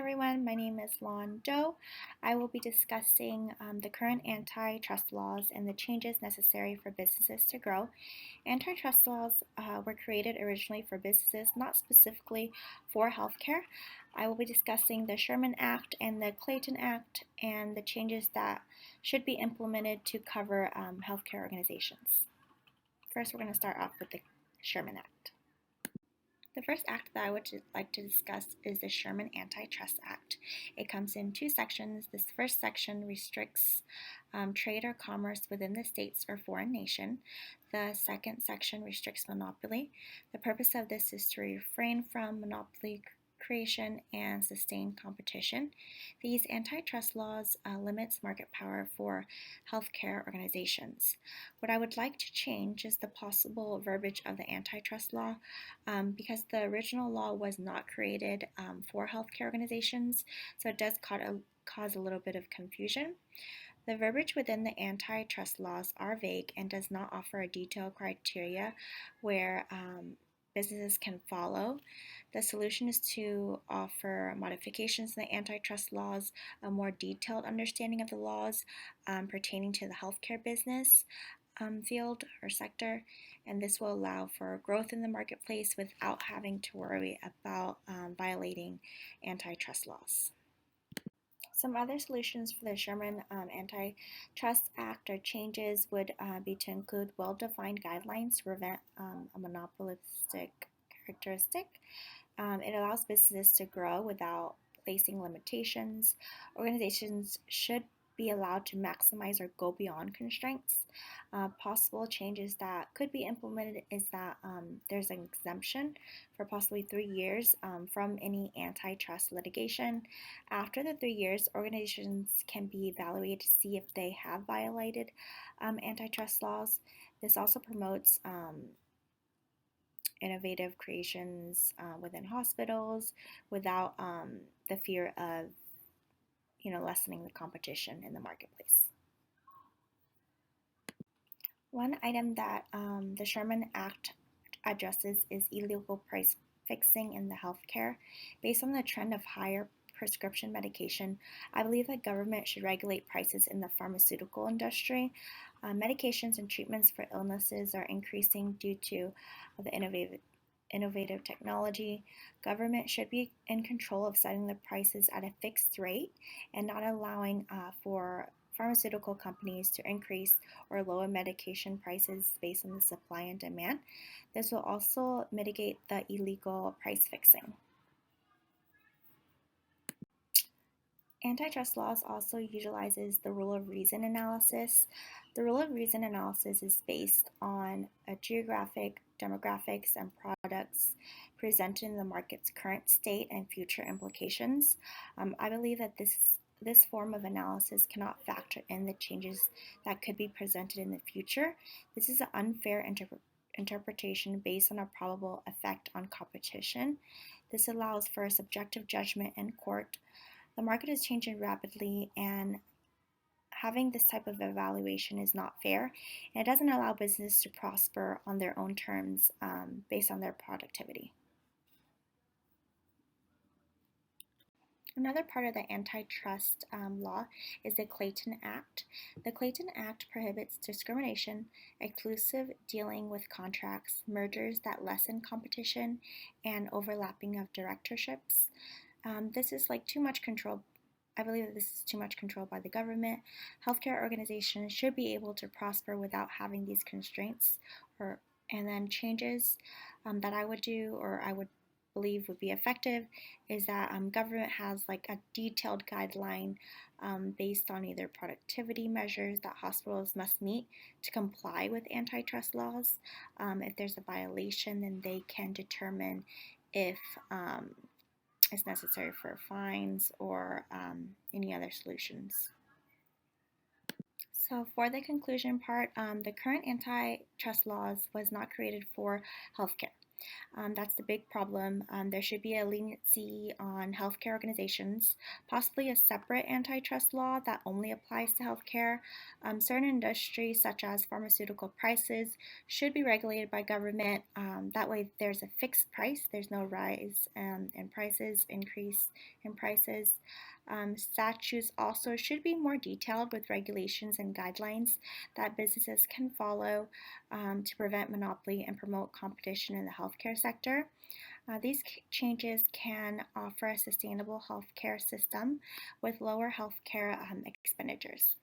everyone, my name is Lon Doe. I will be discussing the current antitrust laws and the changes necessary for businesses to grow. Antitrust laws were created originally for businesses, not specifically for healthcare. I will be discussing the Sherman Act and the Clayton Act and the changes that should be implemented to cover healthcare organizations. First, we're going to start off with the Sherman Act. The first act that I would like to discuss is the Sherman Antitrust Act. It comes in two sections. This first section restricts trade or commerce within the states or foreign nation. The second section restricts monopoly. The purpose of this is to refrain from monopoly creation and sustain competition. These antitrust laws limits market power for healthcare organizations. What I would like to change is the possible verbiage of the antitrust law because the original law was not created for healthcare organizations, so it does cause a little bit of confusion. The verbiage within the antitrust laws are vague and does not offer a detailed criteria where businesses can follow. The solution is to offer modifications in the antitrust laws, a more detailed understanding of the laws pertaining to the healthcare business field or sector, and this will allow for growth in the marketplace without having to worry about violating antitrust laws. Some other solutions for the Sherman Antitrust Act or changes would be to include well-defined guidelines to prevent a monopolistic characteristic. It allows businesses to grow without placing limitations. Organizations should be allowed to maximize or go beyond constraints. Possible changes that could be implemented is that there's an exemption for possibly 3 years from any antitrust litigation. After the 3 years, organizations can be evaluated to see if they have violated antitrust laws. This also promotes innovative creations within hospitals without the fear of lessening the competition in the marketplace. One item that the Sherman Act addresses is illegal price fixing in the healthcare. Based on the trend of higher prescription medication, I believe that government should regulate prices in the pharmaceutical industry. Medications and treatments for illnesses are increasing due to the innovative technology. Government should be in control of setting the prices at a fixed rate and not allowing for pharmaceutical companies to increase or lower medication prices based on the supply and demand. This will also mitigate the illegal price fixing. Antitrust laws also utilizes the rule of reason analysis. The rule of reason analysis is based on a geographic, demographics, and products presented in the market's current state and future implications. I believe that this form of analysis cannot factor in the changes that could be presented in the future. This is an unfair interpretation based on a probable effect on competition. This allows for a subjective judgment in court. The market is changing rapidly, and having this type of evaluation is not fair, and it doesn't allow business to prosper on their own terms based on their productivity. Another part of the antitrust law is the Clayton Act. The Clayton Act prohibits discrimination, exclusive dealing with contracts, mergers that lessen competition, and overlapping of directorships. This is like too much control. I believe that this is too much control by the government. Healthcare organizations should be able to prosper without having these constraints. And then changes that I would do, or I would believe would be effective, is that government has like a detailed guideline based on either productivity measures that hospitals must meet to comply with antitrust laws. If there's a violation, then they can determine if it's necessary for fines or any other solutions. So for the conclusion part, the current antitrust laws was not created for healthcare. That's the big problem. There should be a leniency on healthcare organizations, possibly a separate antitrust law that only applies to healthcare. Certain industries, such as pharmaceutical prices, should be regulated by government. That way, there's a fixed price, there's no rise in prices, increase in prices. Statutes also should be more detailed with regulations and guidelines that businesses can follow to prevent monopoly and promote competition in the healthcare sector. These changes can offer a sustainable healthcare system with lower healthcare expenditures.